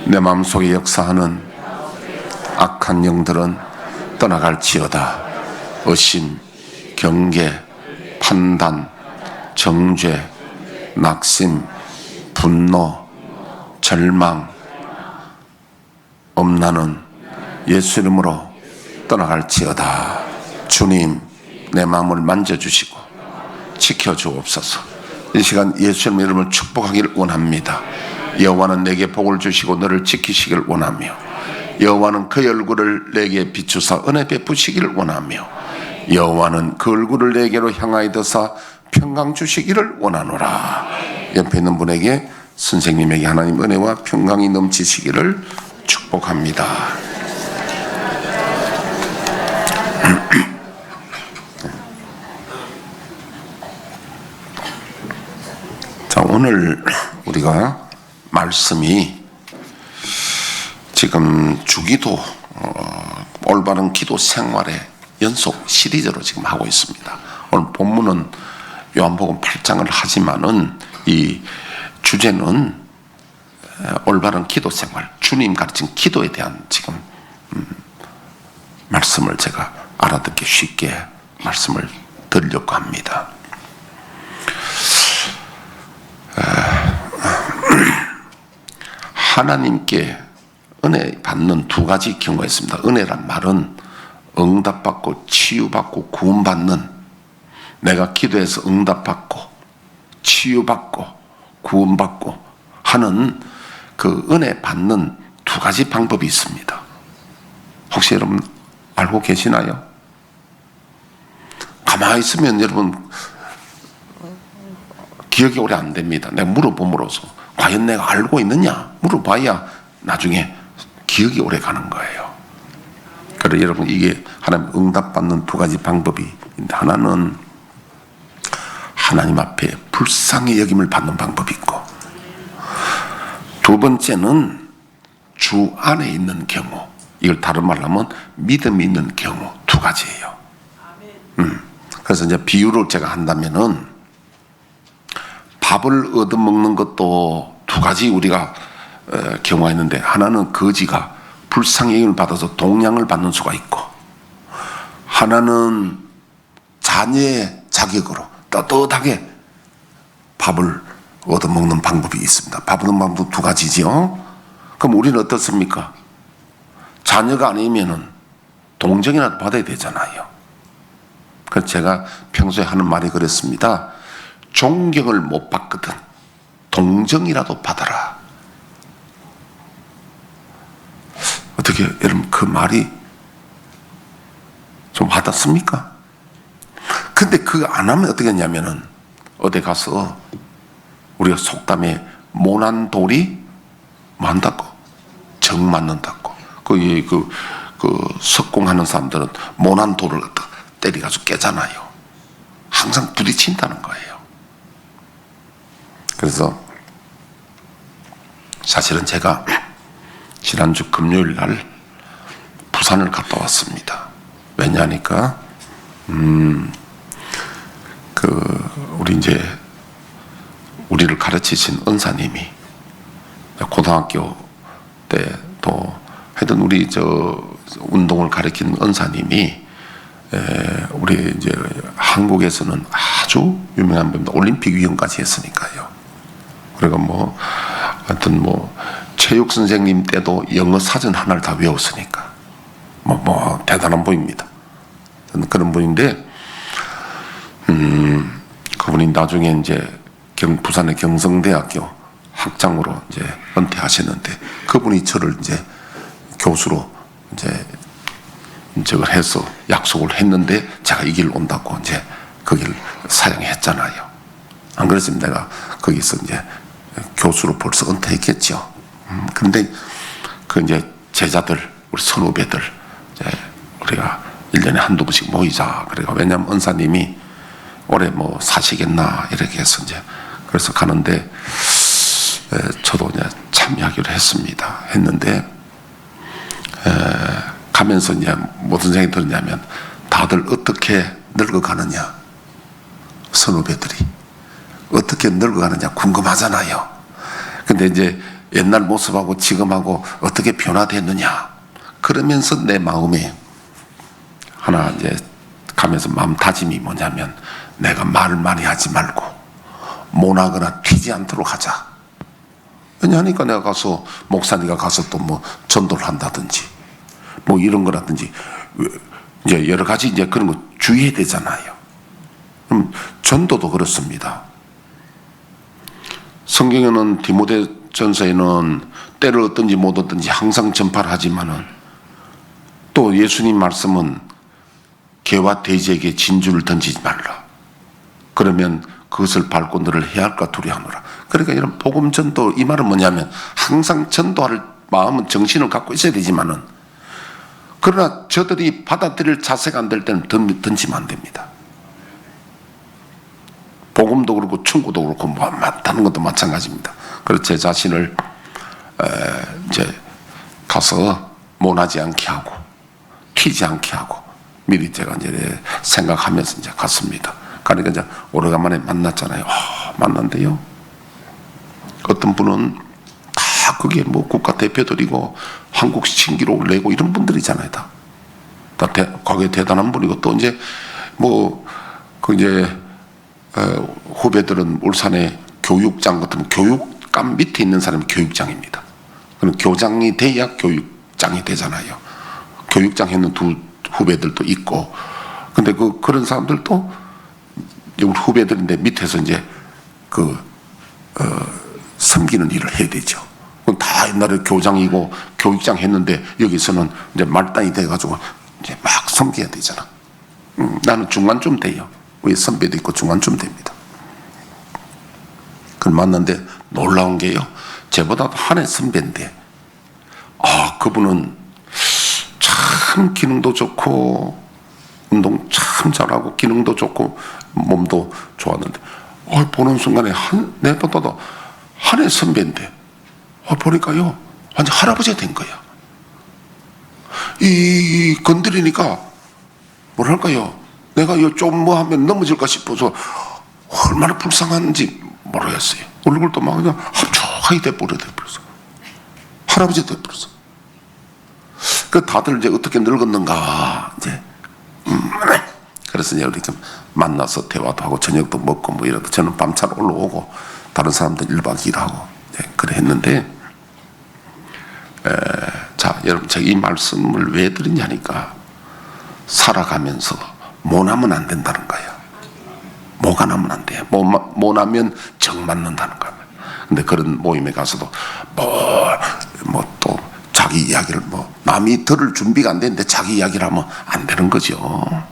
내 마음속에 역사하는 악한 영들은 떠나갈지어다. 의심, 경계, 판단, 정죄, 낙심, 분노, 절망, 엄란은 예수 이름으로 떠나갈지어다. 주님, 내 마음을 만져주시고 지켜주옵소서. 이 시간 예수님 이름을 축복하기를 원합니다. 여호와는 내게 복을 주시고 너를 지키시길 원하며, 여호와는 그의 얼굴을 내게 비추사 은혜 베푸시기를 원하며, 여호와는 그 얼굴을 내게로 향하여 드사 평강 주시기를 원하노라. 옆에 있는 분에게 선생님에게 하나님 은혜와 평강이 넘치시기를 축복합니다. 자, 오늘 우리가 말씀이 지금 주기도 올바른 기도 생활의 연속 시리즈로 지금 하고 있습니다. 오늘 본문은 요한복음 8장을 하지만은 이 주제는 올바른 기도 생활, 주님 가르친 기도에 대한 지금 말씀을 제가 알아듣기 쉽게 말씀을 드리려고 합니다. 하나님께 은혜 받는 두 가지 경우가 있습니다. 은혜란 말은 응답받고 치유받고 구원받는, 내가 기도해서 응답받고 치유받고 구원받고 하는 그 은혜 받는 두 가지 방법이 있습니다. 혹시 여러분 알고 계시나요? 가만히 있으면 여러분 기억이 오래 안 됩니다. 내가 물어봄으로써 과연 내가 알고 있느냐 물어봐야 나중에 기억이 오래 가는 거예요. 그래서 여러분, 이게 하나님 응답받는 두 가지 방법이 있는데, 하나는 하나님 앞에 불쌍히 여김을 받는 방법이 있고, 두 번째는 주 안에 있는 경우, 이걸 다른 말로 하면 믿음이 있는 경우, 두 가지예요. 그래서 이제 비유를 제가 한다면은, 밥을 얻어먹는 것도 두 가지 우리가 경우가 있는데, 하나는 거지가 불쌍히 여김을 받아서 동양을 받는 수가 있고, 하나는 자녀의 자격으로 떳떳하게 밥을 얻어먹는 방법이 있습니다. 밥 얻는 방법 두 가지지요. 그럼 우리는 어떻습니까? 자녀가 아니면은 동정이라도 받아야 되잖아요. 그래서 제가 평소에 하는 말이 그랬습니다. 존경을 못 받거든 동정이라도 받아라. 어떻게 여러분 그 말이 좀 와닿습니까? 근데 그거 안 하면 어떻게 했냐면은, 어디 가서 우리가 속담에 모난 돌이 뭐 한다고? 정 맞는다고. 그 석공하는 사람들은 모난 돌을 때려가지고 깨잖아요. 항상 부딪힌다는 거예요. 그래서 사실은 제가 지난주 금요일 날 부산을 갔다 왔습니다. 왜냐하니까 우리를 가르치신 은사님이 고등학교 때도 하여튼 우리 운동을 가르친 은사님이 우리 이제 한국에서는 아주 유명한 분입니다. 올림픽 위원까지 했으니까요. 그리고 하여튼 체육 선생님 때도 영어 사전 하나를 다 외웠으니까 대단한 분입니다. 그런 분인데, 그분이 나중에 이제 부산의 경성대학교 학장으로 이제 은퇴하셨는데, 그분이 저를 이제 교수로 이제 인적을 해서 약속을 했는데, 제가 이 길 온다고 이제 거기를 사양했잖아요. 안 그랬으면 내가 거기서 이제 교수로 벌써 은퇴했겠죠. 그런데 그 이제 제자들, 우리 선후배들, 이제 우리가 1년에 한두 번씩 모이자. 그래가 왜냐면 은사님이 올해 사시겠나 이렇게 해서 이제 그래서 가는데, 저도 이제 참여하기로 했는데, 가면서 이제 무슨 생각이 들었냐면, 다들 어떻게 늙어가느냐, 선후배들이 어떻게 늙어가느냐 궁금하잖아요. 근데 이제 옛날 모습하고 지금하고 어떻게 변화됐느냐. 그러면서 내 마음에 하나 이제 가면서 마음 다짐이 뭐냐면, 내가 말을 많이 하지 말고 모나거나 튀지 않도록 하자. 왜냐하니까 내가 가서 목사님가 가서 또 뭐 전도를 한다든지 뭐 이런 거라든지 이제 여러 가지 이제 그런 거 주의해야 되잖아요. 그럼 전도도 그렇습니다. 성경에는 디모데전서에는 때를 얻든지 못 얻든지 항상 전파를 하지만은 또 예수님 말씀은 개와 돼지에게 진주를 던지지 말라. 그러면 그것을 밟고 너를 해할까 두려워하노라. 그러니까 이런 복음 전도, 이 말은 뭐냐면 항상 전도할 마음은 정신을 갖고 있어야 되지만은, 그러나 저들이 받아들일 자세가 안 될 때는 던지면 안 됩니다. 복음도 그렇고 충고도 그렇고 뭐 맞다는 것도 마찬가지입니다. 그래서 제 자신을 이제 가서 모나지 않게 하고 튀지 않게 하고 미리 제가 이제 생각하면서 이제 갔습니다. 그러니까 이제 오래간만에 만났잖아요. 만난대요. 어떤 분은 다 그게 뭐 국가 대표들이고 한국 신기록을 내고 이런 분들이잖아요. 다 거기에 대단한 분이고, 또 이제 뭐 그 이제 후배들은 울산의 교육장 같은 교육감 밑에 있는 사람이 교육장입니다. 그럼 교장이 돼야 교육장이 되잖아요. 교육장 했는 두 후배들도 있고, 근데 그런 사람들도 우리 후배들인데 밑에서 이제 섬기는 일을 해야 되죠. 다 옛날에 교장이고 교육장 했는데 여기서는 이제 말단이 돼가지고 이제 막 섬겨야 되잖아. 나는 중간쯤 돼요. 위에 선배도 있고 중간쯤 됩니다. 그걸 만났는데 놀라운 게요, 제보다 한 해 선배인데, 그분은 참 기능도 좋고 운동 참 잘하고 기능도 좋고 몸도 좋았는데, 보는 순간에 내보다도 한 해 선배인데 보니까요 완전 할아버지가 된 거야. 이 건드리니까 뭐랄까요, 내가 좀 뭐 하면 넘어질까 싶어서 얼마나 불쌍한지 모르겠어요. 얼굴도 막 그냥 합죽하게 돼버렸어. 할아버지 돼버렸어. 그 다들 이제 어떻게 늙었는가 이제. 그래서 이제 우리 좀 만나서 대화도 하고 저녁도 먹고 뭐 이래도, 저는 밤차로 올라오고 다른 사람들 1박 2일 하고 그래 했는데, 자 여러분, 제가 이 말씀을 왜 드리냐니까, 살아가면서 모나면 안 된다는 거예요. 뭐가 나면 안 돼요. 모나면 정 맞는다는 거예요. 근데 그런 모임에 가서도 뭐 또 자기 이야기를 남이 들을 준비가 안 되는데 자기 이야기를 하면 안 되는 거죠.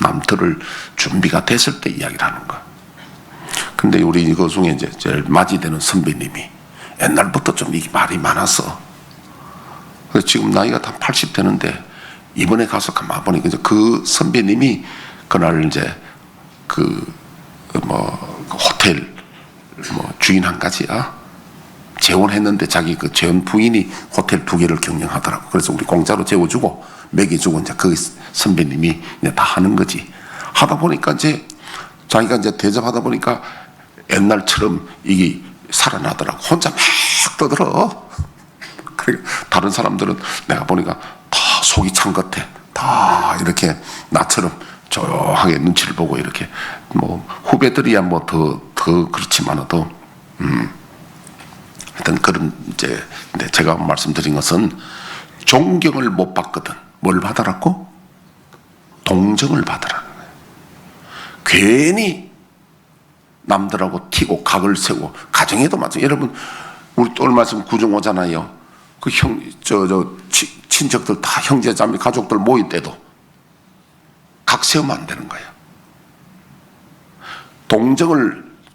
남 들을 준비가 됐을 때 이야기를 하는 거. 근데 우리 이거 중에 이제 제일 맞이되는 선배님이 옛날부터 좀 이 말이 많아서, 지금 나이가 다 80 되는데 이번에 가서 가만 보니까 그 선배님이 그날 이제 호텔 주인 한 가지야 재혼했는데, 자기 그 재혼 부인이 호텔 2개를 경영하더라고. 그래서 우리 공짜로 재워주고 먹여주고 이제 그 선배님이 이제 다 하는 거지. 하다 보니까 이제 자기가 이제 대접하다 보니까 옛날처럼 이게 살아나더라고. 혼자 막 떠들어. 다른 사람들은 내가 보니까 다 속이 찬 것 같아. 다 이렇게 나처럼 조용하게 눈치를 보고 이렇게, 뭐 후배들이야 뭐 더 그렇지만도 하여튼 그런 이제, 근데 제가 말씀드린 것은 존경을 못 받거든 뭘 받아라고? 동정을 받으라는 거예요. 괜히 남들하고 튀고 각을 세우고, 가정에도 마찬가지. 여러분 우리 또 얼마 있으면 구정 오잖아요. 그 친척들 다 형제자매 가족들 모일 때도 각 세우면 안 되는 거예요.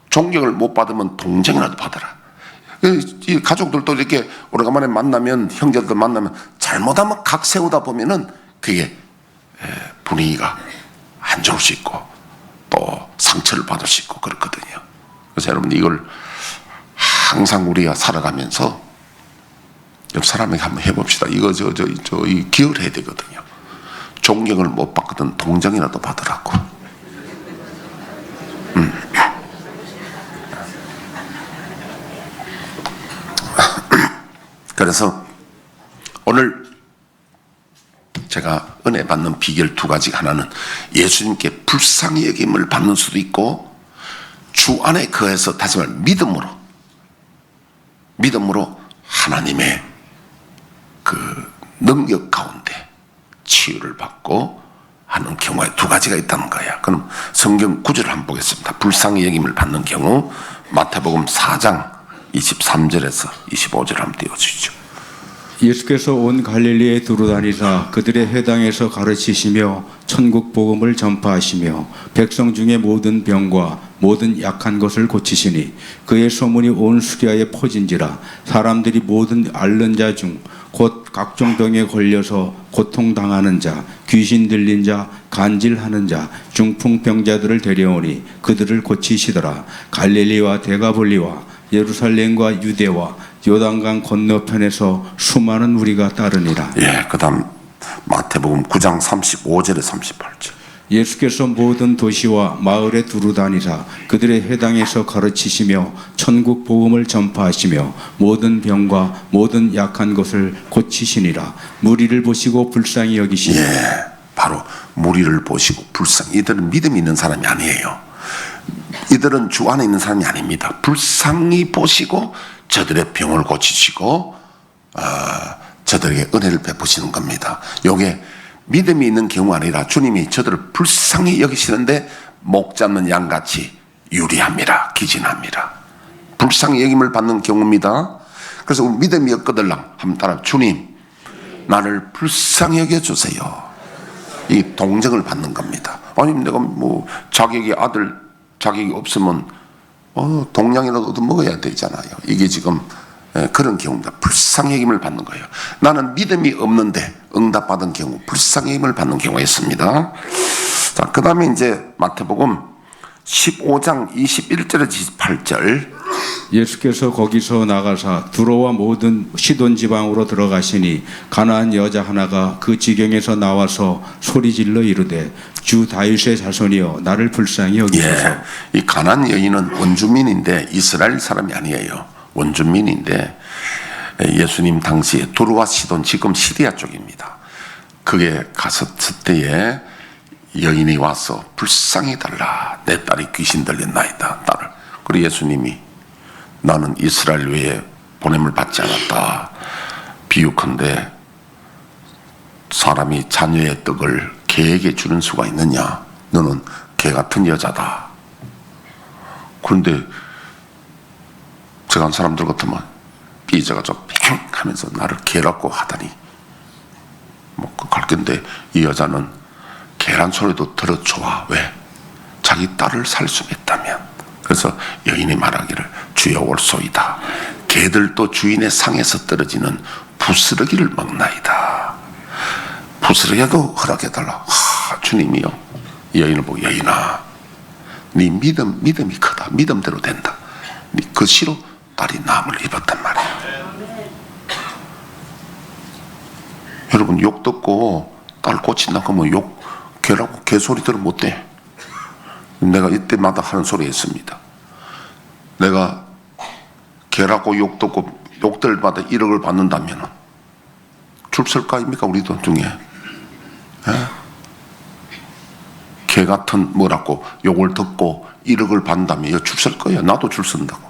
존경을 못 받으면 동정이라도 받아라. 이 가족들도 이렇게 오래간만에 만나면, 형제들 만나면 잘못하면 각 세우다 보면은 그게 분위기가 안 좋을 수 있고 또 상처를 받을 수 있고 그렇거든요. 그래서 여러분 이걸 항상 우리가 살아가면서 옆 사람에게 한번 해봅시다. 이거 이 기여를 해야 되거든요. 존경을 못 받거든 동정이라도 받으라고. 그래서 오늘 제가 은혜 받는 비결 두 가지, 하나는 예수님께 불쌍히 여김을 받는 수도 있고, 주 안에 거해서 다시 말해 믿음으로 하나님의 그 능력 가운데 치유를 받고 하는 경우에 두 가지가 있다는 거야. 그럼 성경 구절을 한번 보겠습니다. 불쌍히 여김을 받는 경우 마태복음 4장 23절에서 25절 한번 띄워주시죠. 예수께서 온 갈릴리에 두루다니사 그들의 회당에서 가르치시며 천국 복음을 전파하시며 백성 중에 모든 병과 모든 약한 것을 고치시니 그의 소문이 온 수리아에 퍼진지라. 사람들이 모든 앓는 자 중 곧 각종 병에 걸려서 고통당하는 자, 귀신 들린 자, 간질하는 자, 중풍병자들을 데려오니 그들을 고치시더라. 갈릴리와 데가볼리와 예루살렘과 유대와 요단강 건너편에서 수많은 무리가 따르니라. 예, 그 다음 마태복음 9장 35절에 38절. 예수께서 모든 도시와 마을에 두루다니사 그들의 회당에서 가르치시며 천국 복음을 전파하시며 모든 병과 모든 약한 것을 고치시니라. 무리를 보시고 불쌍히 여기시니. 예, 바로 무리를 보시고 불쌍히. 이들은 믿음이 있는 사람이 아니에요. 이들은 주 안에 있는 사람이 아닙니다. 불쌍히 보시고 저들의 병을 고치시고 저들에게 은혜를 베푸시는 겁니다. 요게 믿음이 있는 경우 아니라 주님이 저들을 불쌍히 여기시는데 목 잡는 양같이 유리합니다. 기진합니다. 불쌍히 여김을 받는 경우입니다. 그래서 우리 믿음이 없거들랑 한번 따라, 주님 나를 불쌍히 여겨주세요. 이 동정을 받는 겁니다. 아니 내가 뭐 자격이 없으면 동량이라도 얻어 먹어야 되잖아요. 이게 지금 그런 경우입니다. 불쌍히 여김을 받는 거예요. 나는 믿음이 없는데 응답받은 경우 불쌍히 여김을 받는 경우가 있습니다. 자, 그 다음에 이제 마태복음 15장 21절에서 28절. 예수께서 거기서 나가사 두로와 모든 시돈 지방으로 들어가시니 가나안 여자 하나가 그 지경에서 나와서 소리질러 이르되 주 다윗의 자손이여 나를 불쌍히 여기소서. 예, 이 가나안 여인은 원주민인데 이스라엘 사람이 아니에요. 원주민인데 예수님 당시에 두로와 시돈, 지금 시리아 쪽입니다. 그게 갔었을 때에 여인이 와서 불쌍히 달라, 내 딸이 귀신 들렸나이다, 딸을. 그리고 예수님이 나는 이스라엘 외에 보냄을 받지 않았다. 비유컨대 사람이 자녀의 떡을 개에게 주는 수가 있느냐? 너는 개 같은 여자다. 그런데 제가 한 사람들 같으면 삐져가지고 팽 하면서 나를 개라고 하다니 뭐 갈 건데, 이 여자는 개란 소리도 들어 좋아. 왜? 자기 딸을 살 수 있다면. 그래서 여인이 말하기를 주여 올소이다. 개들도 주인의 상에서 떨어지는 부스러기를 먹나이다. 부스러기도 허락해달라. 주님이요. 이 여인을 보고, 여인아 네 믿음이 크다. 믿음대로 된다. 그 시로 딸이 남을 입었단 말이에요. 여러분, 욕 듣고 딸 고친다고 하면 개라고 개소리 들으면 못돼. 내가 이때마다 하는 소리 했습니다. 내가 개라고 욕 듣고 욕들 받아 1억을 받는다면 줄 설까 아닙니까? 우리도 중에. 개 같은 뭐라고 욕을 듣고 1억을 받는다면 이거 줄 설 거야. 나도 줄 쓴다고.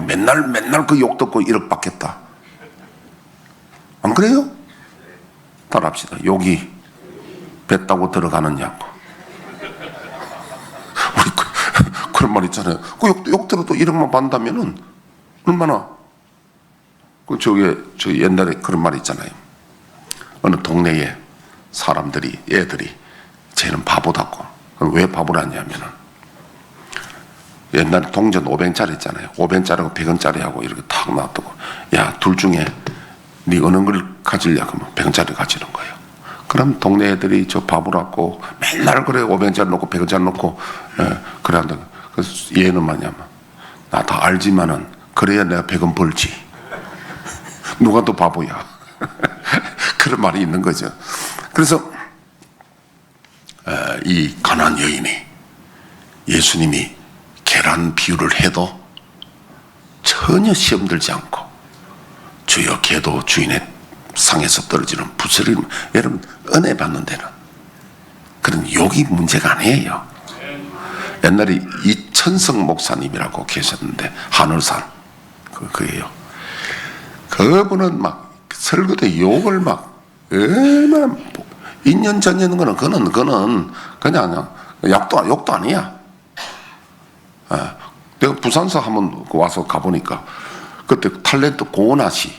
맨날 그 욕 듣고 1억 받겠다. 안 그래요? 따라합시다. 욕이 뱉다고 들어가느냐고. 우리 그런 말 있잖아요. 그 욕 들어도 1억만 받는다면은 얼마나. 저 옛날에 그런 말 있잖아요. 어느 동네에 사람들이, 애들이 쟤는 바보다고. 왜 바보라냐면은 옛날에 동전 500짜리 있잖아요. 500짜리하고 100원짜리하고 이렇게 탁 놔두고, 야, 둘 중에 네 어느 걸 가지려고 하면 100원짜리 가지는 거예요. 그럼 동네 애들이 저 바보라고 맨날 그래 500원짜리 놓고 100원짜리 놓고 그래 한다. 그래서 얘는 뭐냐면, 나 다 알지만은 그래야 내가 100원 벌지. 누가 또 바보야. 그런 말이 있는 거죠. 그래서 이 가나안 여인이 예수님이 계란 비유를 해도 전혀 시험 들지 않고 주여 개도 주인의 상에서 떨어지는 부스를 여러분 은혜 받는 데는 그런 욕이 문제가 아니에요. 옛날에 이천성 목사님이라고 계셨는데 하늘산 그예요. 그분은 막 설교 때 욕을 막 얼마나 인연 전년 거는 그거는 그냥 욕도 아니야. 내가 부산서 한번 와서 가보니까 그때 탤런트 고은하 씨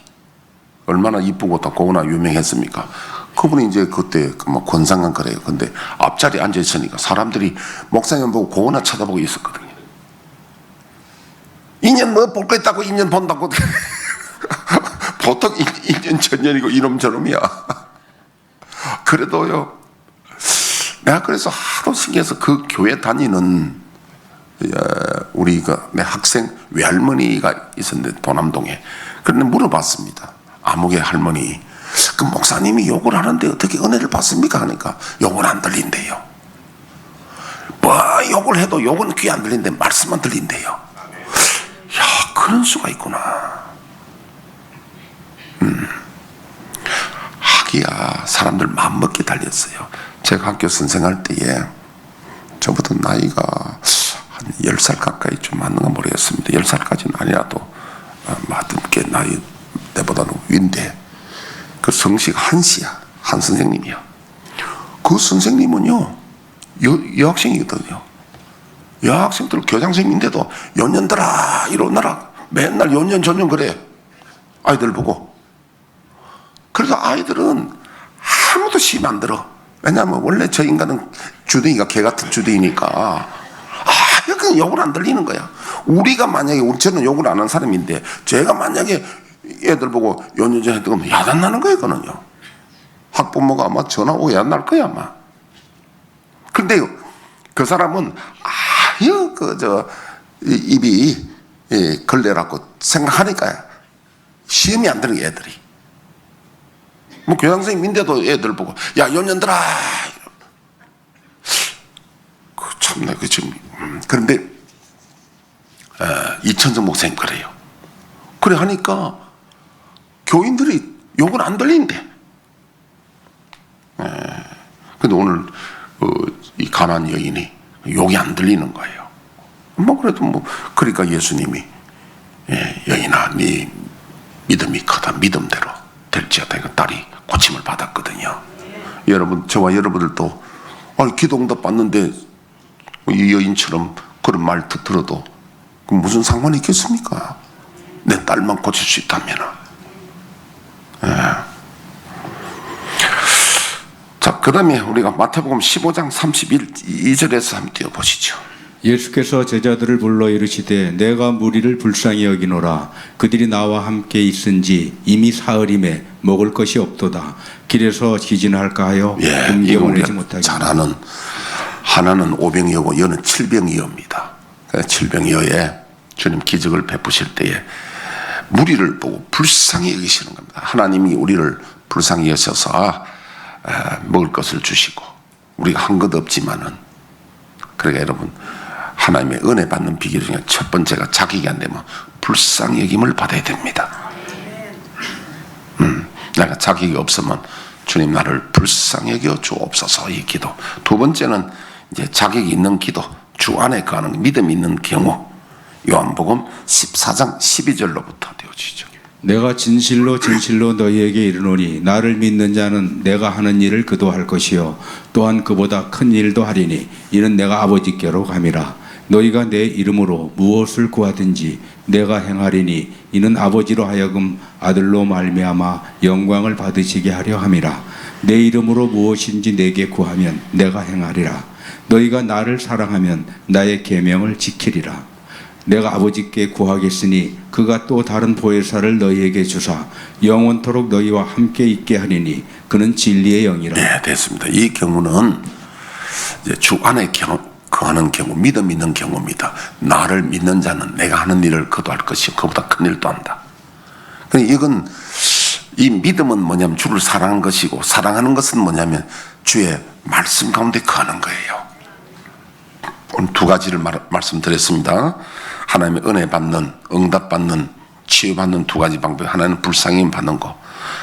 얼마나 이쁘고 또 고은하 유명했습니까? 그분이 이제 그때 뭐 권상관 그래요. 근데 앞자리에 앉아 있으니까 사람들이 목사님 보고 고은하 쳐다보고 있었거든요. 인연 뭐 볼 거 있다고 인연 본다고 보통 인연 전년이고 이놈 저놈이야. 그래도요. 내가 그래서 하도 신기해서 그 교회 다니는 우리가 내 학생 외할머니가 있었는데 도남동에 그런데 물어봤습니다. 아무개 할머니 그 목사님이 욕을 하는데 어떻게 은혜를 받습니까? 하니까 욕은 안 들린대요. 뭐 욕을 해도 욕은 귀 안 들린데 말씀만 들린대요. 야 그런 수가 있구나. 하기야 사람들 마음먹기 달렸어요. 제가 학교 선생할 때에 저보다 나이가 한 10살 가까이 좀 맞는가 모르겠습니다. 10살까지는 아니라도 하여튼 꽤 나이 때보다는 위인데 그 성식 한씨야. 한 선생님이야. 그 선생님은요 여학생이거든요. 여학생들 교장선생님인데도 연년들아 이러느라 맨날 연년 전년 그래. 아이들 보고. 그래서 아이들은 아무도 시비 안 들어. 왜냐하면 원래 저 인간은 주둥이가 개 같은 주둥이니까 그냥 욕을 안 들리는 거야. 우리가 만약에 저는 욕을 안 하는 사람인데 제가 만약에 애들 보고 연년전 했던 건 야단 나는 거예요. 그거는요. 학부모가 아마 전화 오고 야단 날 거야 아마. 근데 그 사람은 아유 입이 걸레라고 생각하니까 시험이 안 되는 게 애들이. 뭐 교장선생님인데도 애들 보고 야 연년들아 참나 그 지금 그런데 이천성 목사님 그래요. 그래 하니까 교인들이 욕은 안 들린대. 근데 오늘 이 가난한 여인이 욕이 안 들리는 거예요. 뭐 그래도 뭐 그러니까 예수님이 여인아 네 믿음이 크다 믿음대로 될지어다 이거 딸이 고침을 받았거든요. 여러분 저와 여러분들도 기도 응답 받는데 이 여인처럼 그런 말 들어도 무슨 상관이 있겠습니까? 내 딸만 고칠 수 있다면. 자, 그 다음에 우리가 마태복음 15장 32절에서 한번 띄워보시죠. 예수께서 제자들을 불러 이르시되 내가 무리를 불쌍히 여기노라. 그들이 나와 함께 있은지 이미 사흘임에 먹을 것이 없도다. 길에서 기진할까 하여 이 보내지 우리가 못하게. 잘 아는 하나는 오병이어고 여는 칠병이어입니다. 칠병이어에 주님 기적을 베푸실 때에 무리를 보고 불쌍히 여기시는 겁니다. 하나님이 우리를 불쌍히 여셔서 먹을 것을 주시고 우리가 한 것 없지만은 그러니까 여러분 하나님의 은혜 받는 비결 중에 첫 번째가 자격이 안 되면 불쌍히 여김을 받아야 됩니다. 내가 자격이 없으면 주님 나를 불쌍히 여겨 주옵소서 이 기도. 두 번째는 이제 자격이 있는 기도, 주 안에 거하는 믿음이 있는 경우 요한복음 14장 12절로부터 되어지죠. 내가 진실로 진실로 너희에게 이르노니 나를 믿는 자는 내가 하는 일을 그도 할 것이요 또한 그보다 큰 일도 하리니 이는 내가 아버지께로 감이라. 너희가 내 이름으로 무엇을 구하든지 내가 행하리니 이는 아버지로 하여금 아들로 말미암아 영광을 받으시게 하려 함이라. 내 이름으로 무엇인지 내게 구하면 내가 행하리라. 너희가 나를 사랑하면 나의 계명을 지키리라. 내가 아버지께 구하겠으니 그가 또 다른 보혜사를 너희에게 주사 영원토록 너희와 함께 있게 하리니 그는 진리의 영이라. 네, 됐습니다. 이 경우는 이제 주 안에 거하는 경우, 믿음 있는 경우입니다. 나를 믿는 자는 내가 하는 일을 그도 할 것이요 그보다 큰 일도 한다. 그러니까 이건 이 믿음은 뭐냐면 주를 사랑하는 것이고 사랑하는 것은 뭐냐면 주의 말씀 가운데 거하는 거예요. 오늘 두 가지를 말씀드렸습니다. 하나님의 은혜 받는, 응답 받는 치유받는 두 가지 방법. 하나는 불쌍히 받는 거,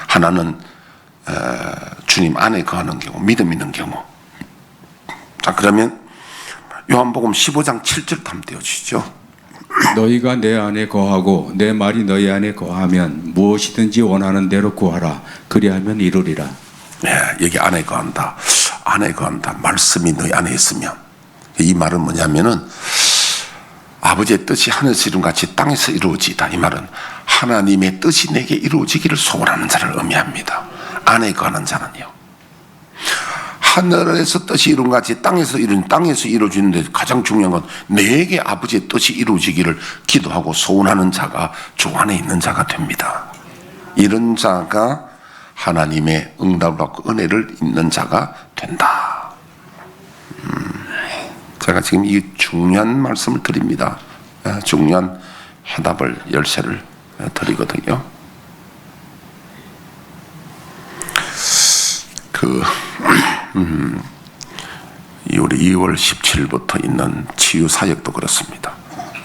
하나는 주님 안에 거하는 경우, 믿음 있는 경우. 자, 그러면 요한복음 15장 7절 한번 띄워주시죠. 너희가 내 안에 거하고 내 말이 너희 안에 거하면 무엇이든지 원하는 대로 구하라. 그리하면 이루리라. 여기 안에 거한다. 안에 거한다. 말씀이 너희 안에 있으면. 이 말은 뭐냐면은 아버지의 뜻이 하늘에서 이룬 같이 땅에서 이루어지다. 이 말은 하나님의 뜻이 내게 이루어지기를 소원하는 자를 의미합니다. 안에 거하는 자는요. 하늘에서 뜻이 이룬 같이 땅에서 이루어지는데 가장 중요한 건 내게 아버지의 뜻이 이루어지기를 기도하고 소원하는 자가 주 안에 있는 자가 됩니다. 이런 자가 하나님의 응답을 받고 은혜를 입는 자가 된다. 제가 지금 이 중요한 말씀을 드립니다. 중요한 해답을 열쇠를 드리거든요. 우리 2월 17일부터 있는 치유 사역도 그렇습니다.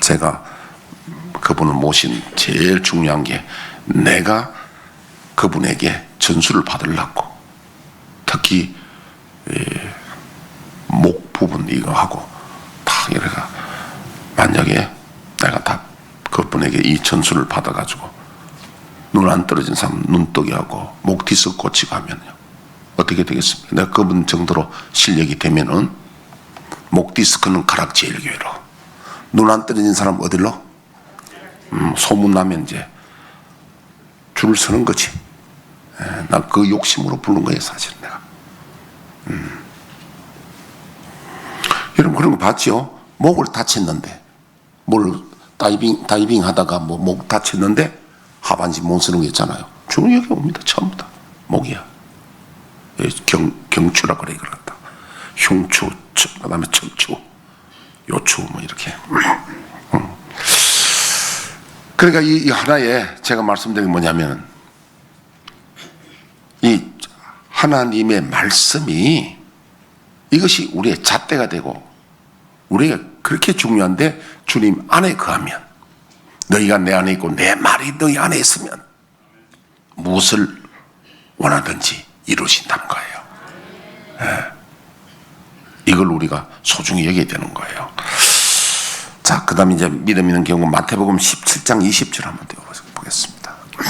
제가 그분을 모신 제일 중요한 게 내가 그분에게 전수를 받으려고, 특히 목 부분 이거 하고 다 이래가 만약에 내가 다 그분에게 이 전수를 받아가지고 눈 안 떨어진 사람 눈 뜨게 하고 목 디스크 고치고 하면요 어떻게 되겠습니까? 내가 그분 정도로 실력이 되면은 목 디스크는 가락제일교회로, 눈 안 떨어진 사람 어디로? 소문 나면 이제 줄을 서는 거지. 나 그 욕심으로 부른 거예요, 사실 내가. 여러분 그런 거 봤죠? 목을 다쳤는데, 다이빙 하다가 목 다쳤는데 하반신 못 쓰는 게 있잖아요. 주는 여기 옵니다. 전부 다 목이야. 경추라 그래 이걸 갖다. 흉추, 그다음에 척추, 요추 뭐 이렇게. 그러니까 이 하나에 제가 말씀드린 게 뭐냐면 이 하나님의 말씀이 이것이 우리의 잣대가 되고 우리가 그렇게 중요한데 주님 안에 거하면, 너희가 내 안에 있고 내 말이 너희 안에 있으면 무엇을 원하든지 이루신다는 거예요. 이걸 우리가 소중히 여겨야 되는 거예요. 자, 그 다음에 이제 믿음 있는 경우 마태복음 17장 20절 한번 띄워보겠습니다.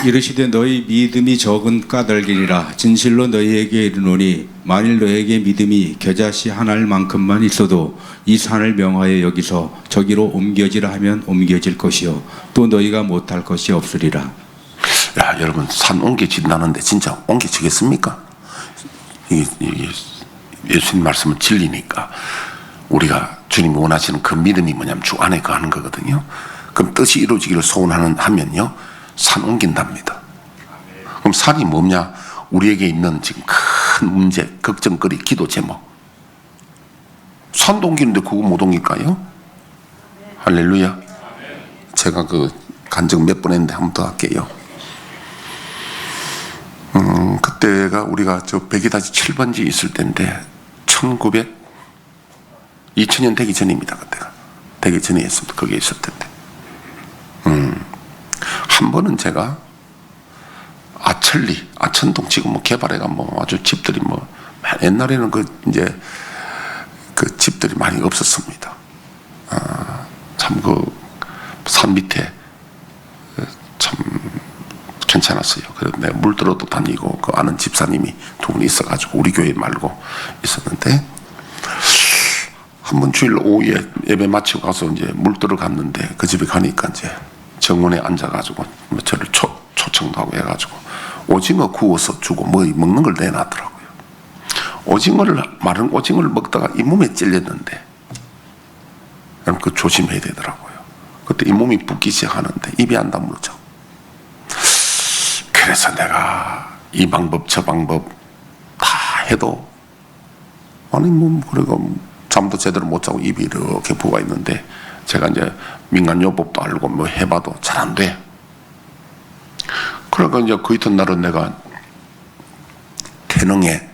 이르시되 너희 믿음이 적은 까닭이니라. 진실로 너희에게 이르노니 만일 너희에게 믿음이 겨자씨 한 알만큼만 있어도 이 산을 명하여 여기서 저기로 옮겨지라 하면 옮겨질 것이요 또 너희가 못할 것이 없으리라. 야, 여러분 산 옮겨진다는데 진짜 옮겨지겠습니까? 이게 예수님 말씀은 진리니까 우리가 주님 원하시는 그 믿음이 뭐냐면 주 안에 거하는 거거든요. 그럼 뜻이 이루어지기를 소원하면요 산 옮긴답니다. 그럼 산이 뭐냐? 우리에게 있는 지금 큰 문제, 걱정거리, 기도 제목. 산도 옮기는데 그거 못 옮길까요? 할렐루야. 제가 그 간증 몇 번 했는데 한 번 더 할게요. 그때가 우리가 저 100-7번지 있을 때인데 2000년 되기 전입니다. 그때가 되기 전에 했습니다. 거기에 있을 텐데 한 번은 제가 아천동 지금 뭐 개발해가 뭐 아주 집들이 뭐 옛날에는 그 이제 그 집들이 많이 없었습니다. 참 그 산 밑에 참 괜찮았어요. 그래서 내가 물들어도 다니고 그 아는 집사님이 두 분 있어가지고 우리 교회 말고 있었는데 한 번 주일 오후에 예배 마치고 가서 이제 물들어 갔는데 그 집에 가니까 이제 정원에 앉아가지고 저를 초청도 하고 해가지고 오징어 구워서 주고 뭐 먹는 걸 내놨더라고요. 마른 오징어를 먹다가 잇몸에 찔렸는데 그럼 그 조심해야 되더라고요. 그때 잇몸이 붓기 시작하는데 입이 안 다물죠. 그래서 내가 이 방법 저 방법 다 해도 아니 뭐 그리고 잠도 제대로 못 자고 입이 이렇게 부어 있는데 제가 이제 민간요법도 알고 뭐 해봐도 잘 안 돼. 그러니까 이제 그 이튿날은 내가 태능에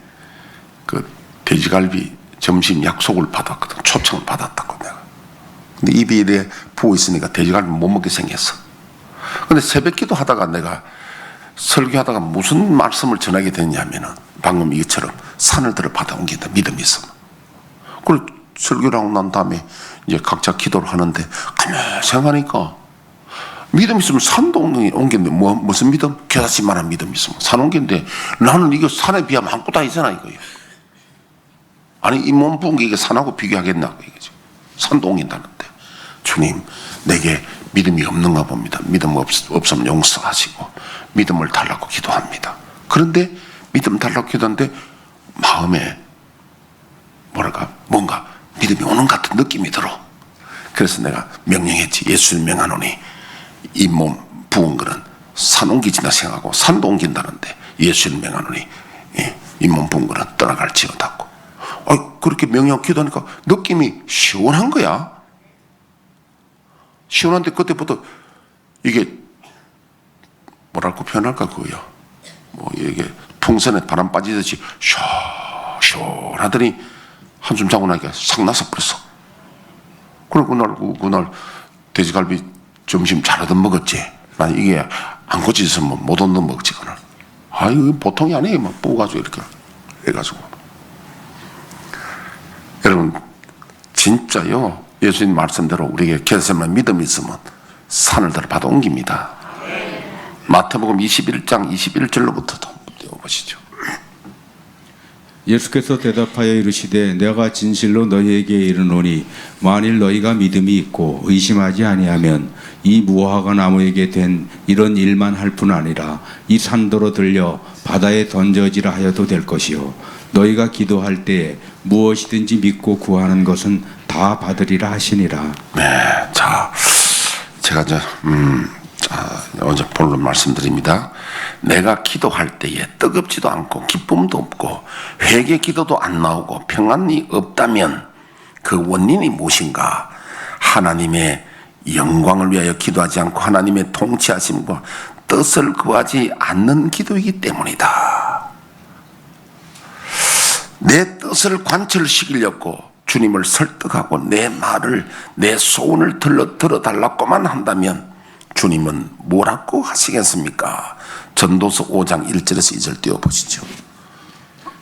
그 돼지갈비 점심 약속을 받았거든. 초청을 받았다고 내가. 근데 입이 이래 부어 있으니까 돼지갈비 못 먹게 생겼어. 근데 새벽 기도 하다가 내가 설교하다가 무슨 말씀을 전하게 됐냐면은 방금 이것처럼 산을 들어 받아옮긴다. 믿음이 있으면. 그걸 설교를 하고 난 다음에 이제 각자 기도를 하는데 가만히 생각하니까 믿음 있으면 산도 옮겼는데 무슨 믿음? 겨자씨만한 믿음 있으면 산 옮겼는데 나는 이거 산에 비하면 아무것도 아니잖아 이거예요. 아니 이 몸 부은 게 이게 산하고 비교하겠나 이거죠. 산도 옮긴다는데 주님 내게 믿음이 없는가 봅니다. 믿음 없으면 용서하시고 믿음을 달라고 기도합니다. 그런데 믿음 달라고 기도하는데 마음에 뭐랄까 뭔가 믿음이 오는 것 같은 느낌이 들어. 그래서 내가 명령했지. 예수를 명하노니 이 몸 부은 거는 산 옮기지나 생각하고 산도 옮긴다는데 예수를 명하노니 이 몸 부은 거는 떠나갈지어다고. 그렇게 명령 기도하니까 느낌이 시원한 거야. 시원한데 그때부터 이게 뭐랄까 표현할까 그거요. 뭐 이게 풍선에 바람 빠지듯이 시원하더니 한숨 자고 나니까 싹 나서 버렸어. 그리고 그날 돼지갈비 점심 잘하던 먹었지. 난 이게 안 고쳐졌으면 못 얻는 먹지 그날. 이거 보통이 아니에요. 막 뽑아가지고 이렇게 해가지고. 여러분 진짜요. 예수님 말씀대로 우리에게 결심만 믿음이 있으면 산을 들어 받아 옮깁니다. 마태복음 21장 21절로부터 보시죠. 예수께서 대답하여 이르시되 내가 진실로 너희에게 이르노니 만일 너희가 믿음이 있고 의심하지 아니하면 이 무화과 나무에게 된 이런 일만 할 뿐 아니라 이 산도로 들려 바다에 던져지라 하여도 될 것이요 너희가 기도할 때에 무엇이든지 믿고 구하는 것은 다 받으리라 하시니라. 네, 자 제가 이제 어제 본론 말씀드립니다. 내가 기도할 때에 뜨겁지도 않고 기쁨도 없고 회개 기도도 안 나오고 평안이 없다면 그 원인이 무엇인가? 하나님의 영광을 위하여 기도하지 않고 하나님의 통치하심과 뜻을 구하지 않는 기도이기 때문이다. 내 뜻을 관철시키려고 주님을 설득하고 내 말을 내 소원을 들어달라고만 한다면 주님은 뭐라고 하시겠습니까? 전도서 5장 1절에서 2절 띄워보시죠.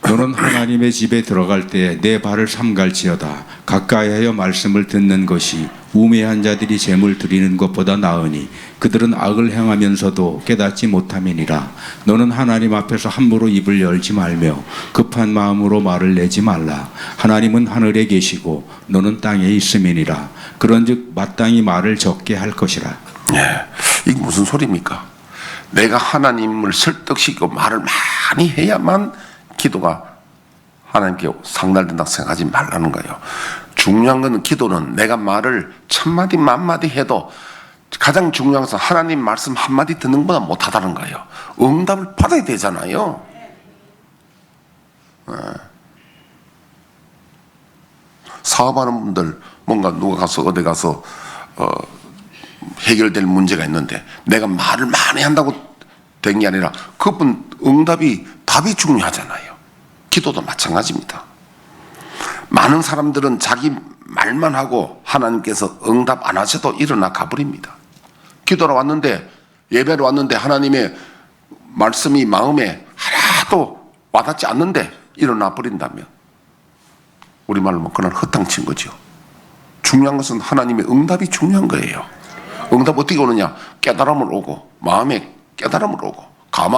너는 하나님의 집에 들어갈 때 내 발을 삼갈지어다. 가까이하여 말씀을 듣는 것이 우매한 자들이 재물 드리는 것보다 나으니 그들은 악을 행하면서도 깨닫지 못함이니라. 너는 하나님 앞에서 함부로 입을 열지 말며 급한 마음으로 말을 내지 말라. 하나님은 하늘에 계시고 너는 땅에 있음이니라. 그런즉 마땅히 말을 적게 할 것이라. 이게 무슨 소리입니까? 내가 하나님을 설득시키고 말을 많이 해야만 기도가 하나님께 상달된다고 생각하지 말라는 거예요. 중요한 것은 기도는 내가 말을 천마디 만마디 해도 가장 중요한 것은 하나님 말씀 한마디 듣는 것보다 못하다는 거예요. 응답을 받아야 되잖아요. 사업하는 분들 뭔가 누가 가서 어디 가서 해결될 문제가 있는데 내가 말을 많이 한다고 된 게 아니라 그분 답이 중요하잖아요. 기도도 마찬가지입니다. 많은 사람들은 자기 말만 하고 하나님께서 응답 안 하셔도 일어나 가버립니다. 기도로 왔는데 예배로 왔는데 하나님의 말씀이 마음에 하나도 와닿지 않는데 일어나 버린다면 우리말로 뭐 그날 허탕친 거죠. 중요한 것은 하나님의 응답이 중요한 거예요. 응답 어떻게 오느냐? 깨달음을 오고 마음에 깨달음을 오고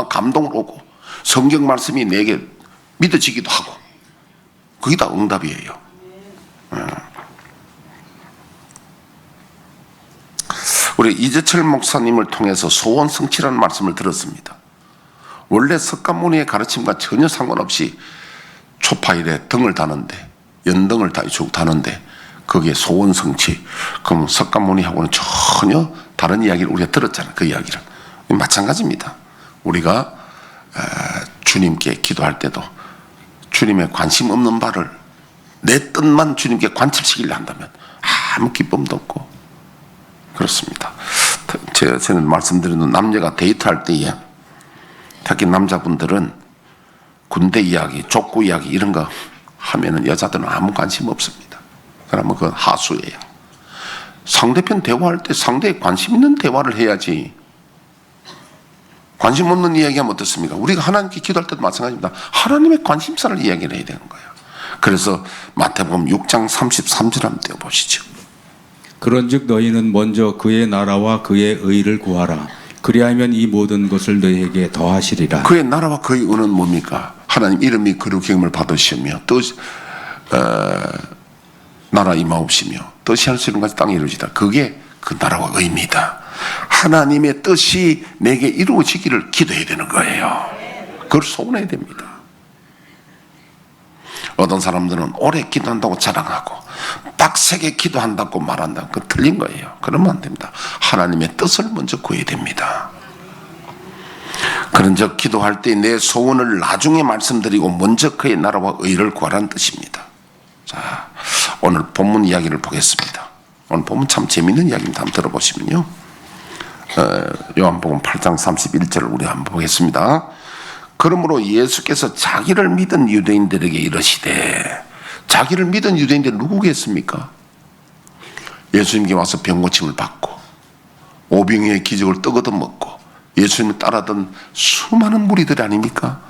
감동을 오고 성경 말씀이 내게 믿어지기도 하고 그게 다 응답이에요. 우리 이재철 목사님을 통해서 소원 성취라는 말씀을 들었습니다. 원래 석가모니의 가르침과 전혀 상관없이 초파일에 등을 다는데 연등을 쭉 다는데 거기에 소원 성취. 그럼 석가모니하고는 전혀 다른 이야기를 우리가 들었잖아요. 그 이야기를. 마찬가지입니다. 우리가 주님께 기도할 때도 주님의 관심 없는 바를 내 뜻만 주님께 관철시키려 한다면 아무 기쁨도 없고 그렇습니다. 저는 말씀드리는 남녀가 데이트할 때에 특히 남자분들은 군대 이야기, 족구 이야기 이런 거 하면은 여자들은 아무 관심 없습니다. 그러면 그건 하수예요. 상대편 대화할 때 상대에 관심 있는 대화를 해야지 관심 없는 이야기하면 어떻습니까? 우리가 하나님께 기도할 때도 마찬가지입니다. 하나님의 관심사를 이야기를 해야 되는 거예요. 그래서 마태복음 6장 33절 한번 떼어보시죠. 그런즉 너희는 먼저 그의 나라와 그의 의를 구하라. 그리하면 이 모든 것을 너희에게 더하시리라. 그의 나라와 그의 의는 뭡니까? 하나님 이름이 거룩히 여김을 받으시며 나라 임하옵시며 뜻이 할 수 있는 것이 땅에 이루어지다. 그게 그 나라와 의입니다. 하나님의 뜻이 내게 이루어지기를 기도해야 되는 거예요. 그걸 소원해야 됩니다. 어떤 사람들은 오래 기도한다고 자랑하고 빡세게 기도한다고 말한다. 그건 틀린 거예요. 그러면 안 됩니다. 하나님의 뜻을 먼저 구해야 됩니다. 그런즉 기도할 때 내 소원을 나중에 말씀드리고 먼저 그의 나라와 의를 구하라는 뜻입니다. 자, 오늘 본문 이야기를 보겠습니다. 오늘 본문 참 재미있는 이야기입니다. 한번 들어보시면요. 요한복음 8장 31절을 우리 한번 보겠습니다. 그러므로 예수께서 자기를 믿은 유대인들에게 이르시되, 자기를 믿은 유대인들이 누구겠습니까? 예수님께 와서 병 고침을 받고 오병이의 기적을 떡 얻어 먹고 예수님을 따르던 수많은 무리들 아닙니까?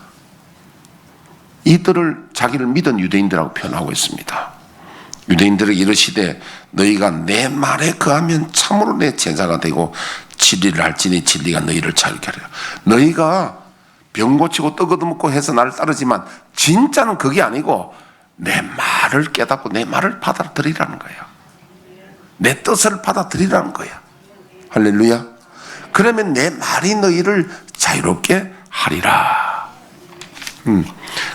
이들을 자기를 믿은 유대인들하고 표현하고 있습니다. 유대인들에게 이르시되 너희가 내 말에 거하면 참으로 내 제자가 되고 진리를 알지니 진리가 너희를 자유케 하리라. 너희가 병 고치고 떡 얻어먹고 해서 나를 따르지만 진짜는 그게 아니고 내 말을 깨닫고 내 말을 받아들이라는 거예요. 내 뜻을 받아들이라는 거야. 할렐루야. 그러면 내 말이 너희를 자유롭게 하리라.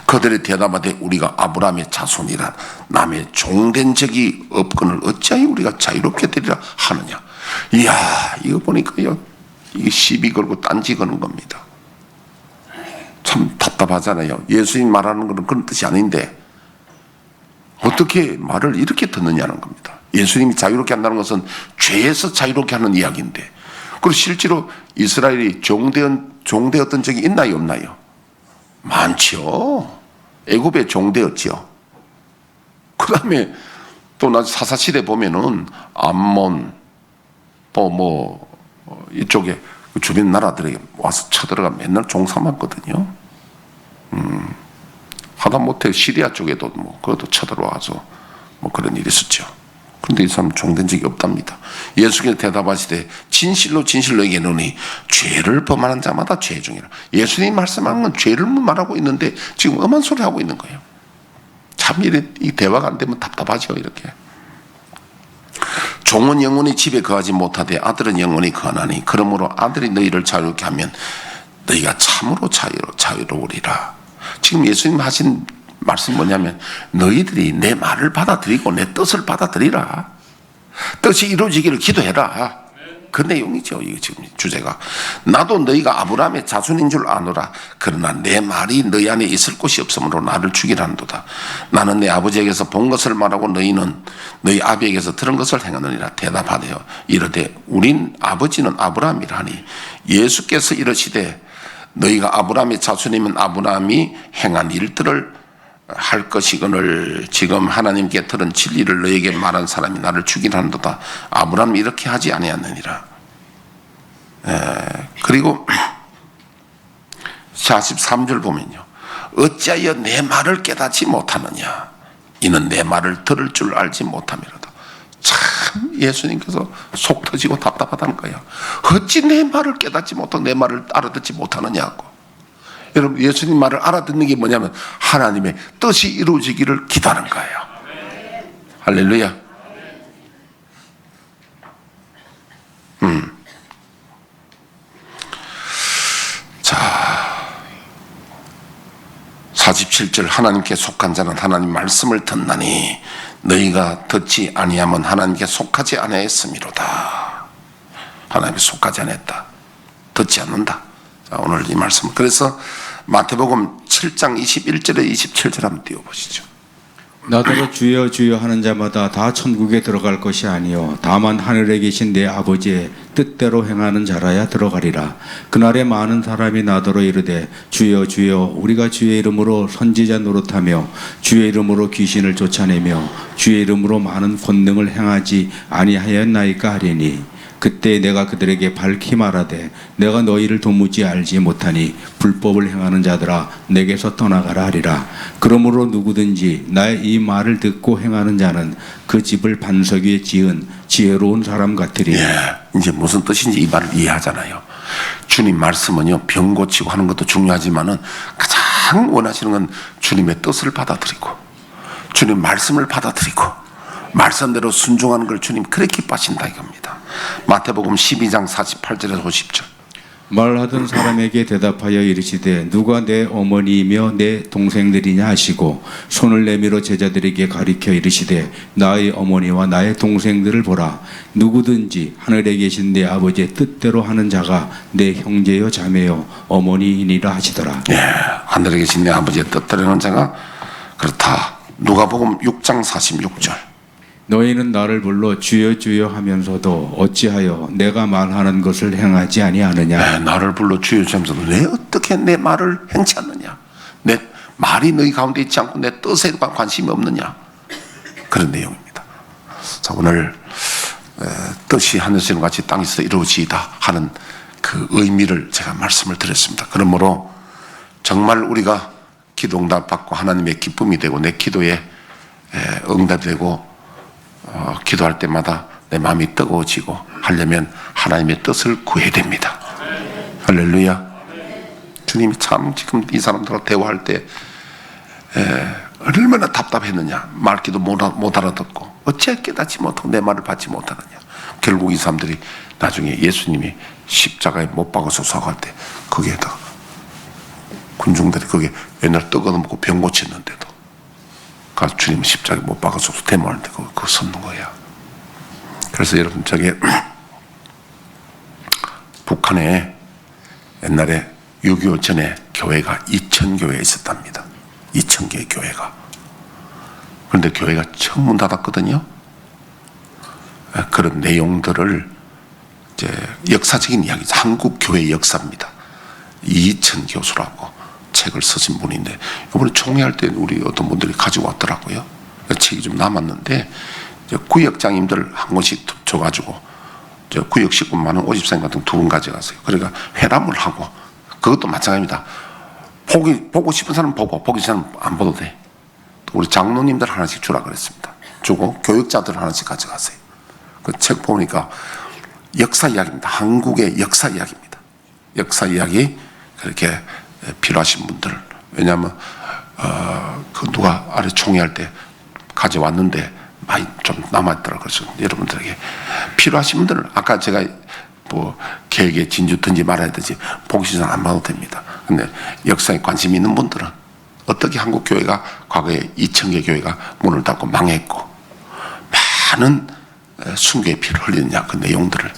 그들이 대답하되 우리가 아브라함의 자손이라 남의 종된 적이 없거늘 어찌하여 우리가 자유롭게 되리라 하느냐. 이야, 이거 보니까요, 이게 시비 걸고 딴지 거는 겁니다. 참 답답하잖아요. 예수님 말하는 것은 그런 뜻이 아닌데 어떻게 말을 이렇게 듣느냐는 겁니다. 예수님이 자유롭게 한다는 것은 죄에서 자유롭게 하는 이야기인데, 그리고 실제로 이스라엘이 종되었던 적이 있나요, 없나요? 많죠. 애굽에 종되었죠. 그 다음에 또 나 사사시대 보면은 암몬 또 이쪽에 주변 나라들에게 와서 쳐들어가 맨날 종 삼았거든요. 하다못해 시리아 쪽에도 그것도 쳐들어와서 그런 일이 있었죠. 그런데 이 사람 종된 적이 없답니다. 예수께서 대답하시되 진실로 진실로 얘기하노니 죄를 범하는 자마다 죄 중이라. 예수님이 말씀하는 건 죄를 말하고 있는데 지금 엄한 소리 하고 있는 거예요. 참 이 대화가 안 되면 답답하죠. 이렇게. 종은 영원히 집에 거하지 못하되 아들은 영원히 거하나니 그러므로 아들이 너희를 자유롭게 하면 너희가 참으로 자유로우리라. 지금 예수님 하신 말씀이 뭐냐면 너희들이 내 말을 받아들이고 내 뜻을 받아들이라. 뜻이 이루어지기를 기도해라. 그 내용이죠. 이게 지금 주제가. 나도 너희가 아브라함의 자손인 줄 아노라. 그러나 내 말이 너희 안에 있을 곳이 없으므로 나를 죽이라는도다. 나는 내 아버지에게서 본 것을 말하고 너희는 너희 아비에게서 들은 것을 행하느니라. 대답하되어 이르되 우린 아버지는 아브라함이라 하니 예수께서 이르시되 너희가 아브라함의 자손이면 아브라함이 행한 일들을 할 것이거늘 지금 하나님께 들은 진리를 너에게 말한 사람이 나를 죽이라는도다. 아브라함이 이렇게 하지 아니하느니라. 그리고 43절 보면요, 어찌하여 내 말을 깨닫지 못하느냐. 이는 내 말을 들을 줄 알지 못함이로다. 참 예수님께서 속 터지고 답답하다는 거예요. 어찌 내 말을 깨닫지 못하고 내 말을 알아듣지 못하느냐고. 여러분, 예수님 말을 알아듣는 게 뭐냐면 하나님의 뜻이 이루어지기를 기도하는 거예요. 할렐루야. 자, 47절 하나님께 속한 자는 하나님 말씀을 듣나니 너희가 듣지 아니하면 하나님께 속하지 아니하였음이로다. 하나님께 속하지 않았다. 듣지 않는다. 자, 오늘 이 말씀. 그래서 마태복음 7장 21절에 27절 한번 띄워보시죠. 나더러 주여 주여 하는 자마다 다 천국에 들어갈 것이 아니요 다만 하늘에 계신 내 아버지의 뜻대로 행하는 자라야 들어가리라. 그날에 많은 사람이 나더러 이르되 주여 주여 우리가 주의 이름으로 선지자 노릇하며 주의 이름으로 귀신을 쫓아내며 주의 이름으로 많은 권능을 행하지 아니하였나이까 하리니 그때 내가 그들에게 밝히 말하되 내가 너희를 도무지 알지 못하니 불법을 행하는 자들아 내게서 떠나가라 하리라. 그러므로 누구든지 나의 이 말을 듣고 행하는 자는 그 집을 반석 위에 지은 지혜로운 사람 같으리. 예, 이제 무슨 뜻인지 이 말을 이해하잖아요. 주님 말씀은요, 병 고치고 하는 것도 중요하지만은 가장 원하시는 건 주님의 뜻을 받아들이고 주님 말씀을 받아들이고 말씀대로 순종하는 걸 주님 그렇게 기뻐하신다 이겁니다. 마태복음 12장 48절에서 50절. 말하던 사람에게 대답하여 이르시되 누가 내 어머니이며 내 동생들이냐 하시고 손을 내밀어 제자들에게 가리켜 이르시되 나의 어머니와 나의 동생들을 보라. 누구든지 하늘에 계신 내 아버지의 뜻대로 하는 자가 내 형제요 자매요 어머니이니라 하시더라. 예, 하늘에 계신 내 아버지의 뜻대로 하는 자가 그렇다. 누가복음 6장 46절. 너희는 나를 불러 주여 주여 하면서도 어찌하여 내가 말하는 것을 행하지 아니하느냐. 나를 불러 주여 주면서도 왜 어떻게 내 말을 행치 않느냐. 내 말이 너희 가운데 있지 않고 내 뜻에 관심이 없느냐. 그런 내용입니다. 자, 오늘 뜻이 하늘에서 같이 땅에서 이루어지이다 하는 그 의미를 제가 말씀을 드렸습니다. 그러므로 정말 우리가 기도 응답 받고 하나님의 기쁨이 되고 내 기도에 응답이 되고 기도할 때마다 내 마음이 뜨거워지고 하려면 하나님의 뜻을 구해야 됩니다. 할렐루야. 주님이 참 지금 이 사람들하고 대화할 때 얼마나 답답했느냐. 말기도 못 알아듣고 어찌 깨닫지 못하고 내 말을 받지 못하느냐. 결국 이 사람들이 나중에 예수님이 십자가에 못 박아서 할 때 거기에다 군중들이 거기에 옛날 떠거놓고 병 고쳤는데도 가서 주님은 십자가에 못 박아서 대모하는데 그거 섰는 거야. 그래서 여러분 저게 북한에 옛날에 6.25 전에 교회가 2,000교회 있었답니다. 2,000개의 교회가. 그런데 교회가 처음 문 닫았거든요. 그런 내용들을 이제 역사적인 이야기죠. 한국 교회 역사입니다. 이천 교수라고 책을 쓰신 분인데 이번에 총회할 때 우리 어떤 분들이 가지고 왔더라고요. 책이 좀 남았는데 구역장님들 한 권씩 줘가지고 구역 식구만은 50생 같은 두 분 가져갔어요. 그러니까 회람을 하고 그것도 마찬가지입니다. 보고 싶은 사람 보고 보기 싫은 사람 안 보도 돼. 우리 장로님들 하나씩 주라 그랬습니다. 주고 교육자들 하나씩 가져가세요. 그 책 보니까 역사 이야기입니다. 한국의 역사 이야기입니다. 역사 이야기 그렇게 필요하신 분들. 왜냐하면 그 누가 아래 총회할 때 가져왔는데 많이 좀 남아있더라고요. 그래서 여러분들에게 필요하신 분들은 아까 제가 뭐 계획에 진주 든지 말아야 되지 보기 싫은 안 봐도 됩니다. 근데 역사에 관심 있는 분들은 어떻게 한국 교회가 과거에 2,000개 교회가 문을 닫고 망했고 많은 순교의 피를 흘리느냐 그 내용들을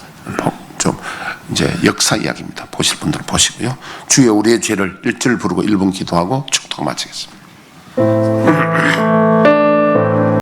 좀 이제 역사 이야기입니다. 보실 분들은 보시고요. 주여 우리의 죄를 1절 부르고 1분 기도하고 축도가 마치겠습니다.